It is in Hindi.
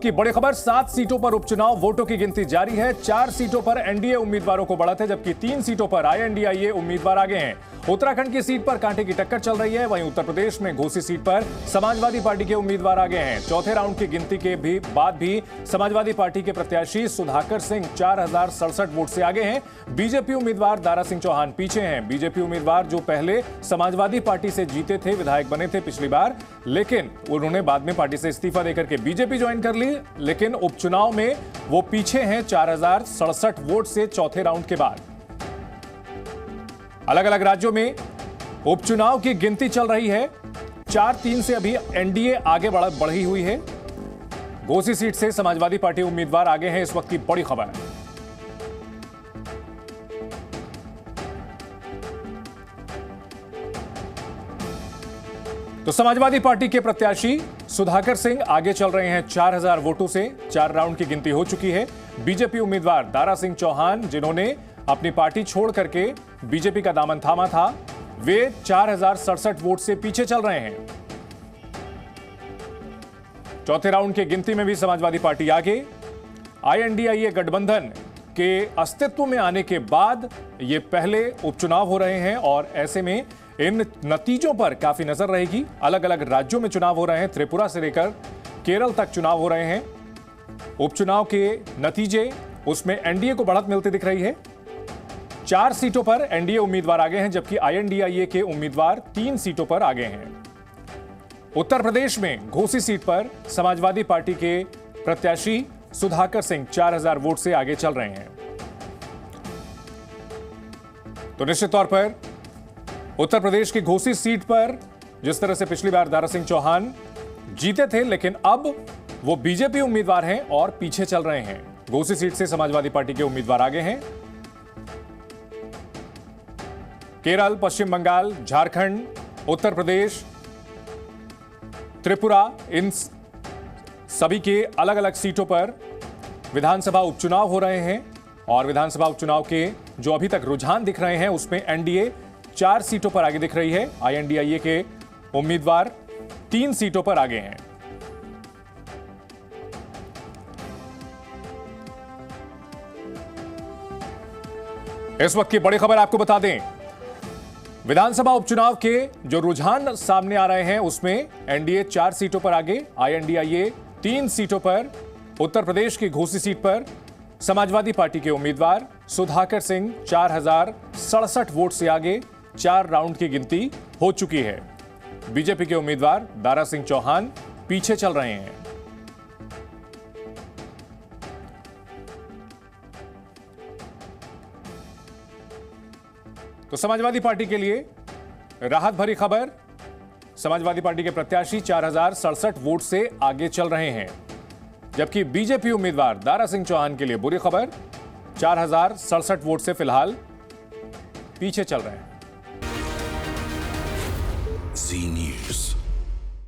की बड़ी खबर, 7 सीटों पर उपचुनाव, वोटों की गिनती जारी है। 4 सीटों पर एनडीए उम्मीदवारों को बढ़त है, जबकि 3 सीटों पर आईएनडीआईए उम्मीदवार आगे हैं। उत्तराखंड की सीट पर कांटे की टक्कर चल रही है, वहीं उत्तर प्रदेश में घोसी सीट पर समाजवादी पार्टी के उम्मीदवार आगे हैं। चौथे राउंड की गिनती के बाद भी समाजवादी पार्टी के प्रत्याशी सुधाकर सिंह 4067 वोट से आगे हैं। बीजेपी उम्मीदवार दारा सिंह चौहान पीछे हैं। बीजेपी उम्मीदवार जो पहले समाजवादी पार्टी से जीते थे, विधायक बने थे पिछली बार, लेकिन उन्होंने बाद में पार्टी से इस्तीफा देकर के बीजेपी ज्वाइन कर ली, लेकिन उपचुनाव में वो पीछे हैं 4067 वोट से चौथे राउंड के बाद। अलग अलग राज्यों में उपचुनाव की गिनती चल रही है। 4-3 से अभी एनडीए आगे बढ़ी हुई है। घोसी सीट से समाजवादी पार्टी उम्मीदवार आगे हैं, इस वक्त की बड़ी खबर है। तो समाजवादी पार्टी के प्रत्याशी सुधाकर सिंह आगे चल रहे हैं 4000 वोटों से। 4 राउंड की गिनती हो चुकी है। बीजेपी उम्मीदवार दारा सिंह चौहान, जिन्होंने अपनी पार्टी छोड़ करके बीजेपी का दामन थामा था, वे 4067 वोट से पीछे चल रहे हैं। चौथे राउंड की गिनती में भी समाजवादी पार्टी आगे। आईएनडीआईए गठबंधन के अस्तित्व में आने के बाद ये पहले उपचुनाव हो रहे हैं और ऐसे में इन नतीजों पर काफी नजर रहेगी। अलग अलग राज्यों में चुनाव हो रहे हैं, त्रिपुरा से लेकर केरल तक चुनाव हो रहे हैं। उपचुनाव के नतीजे, उसमें एनडीए को बढ़त मिलती दिख रही है। 4 सीटों पर एनडीए उम्मीदवार आगे हैं, जबकि आईएनडीआईए के उम्मीदवार 3 सीटों पर आगे हैं। उत्तर प्रदेश में घोसी सीट पर समाजवादी पार्टी के प्रत्याशी सुधाकर सिंह 4000 वोट से आगे चल रहे हैं। तो निश्चित तौर पर उत्तर प्रदेश की घोसी सीट पर जिस तरह से पिछली बार दारा सिंह चौहान जीते थे, लेकिन अब वो बीजेपी उम्मीदवार हैं और पीछे चल रहे हैं। घोसी सीट से समाजवादी पार्टी के उम्मीदवार आगे हैं। केरल, पश्चिम बंगाल, झारखंड, उत्तर प्रदेश, त्रिपुरा, इन सभी के अलग अलग सीटों पर विधानसभा उपचुनाव हो रहे हैं और विधानसभा उपचुनाव के जो अभी तक रुझान दिख रहे हैं, उसमें एनडीए 4 सीटों पर आगे दिख रही है। आईएनडीआईए के उम्मीदवार 3 सीटों पर आगे हैं। इस वक्त की बड़ी खबर आपको बता दें, विधानसभा उपचुनाव के जो रुझान सामने आ रहे हैं, उसमें एनडीए 4 सीटों पर आगे, आईएनडीआईए 3 सीटों पर। उत्तर प्रदेश की घोसी सीट पर समाजवादी पार्टी के उम्मीदवार सुधाकर सिंह 4067 वोट से आगे। 4 राउंड की गिनती हो चुकी है। बीजेपी के उम्मीदवार दारा सिंह चौहान पीछे चल रहे हैं। तो समाजवादी पार्टी के लिए राहत भरी खबर, समाजवादी पार्टी के प्रत्याशी 4067 वोट से आगे चल रहे हैं, जबकि बीजेपी उम्मीदवार दारा सिंह चौहान के लिए बुरी खबर, 4067 वोट से फिलहाल पीछे चल रहे हैं। जी न्यूज़।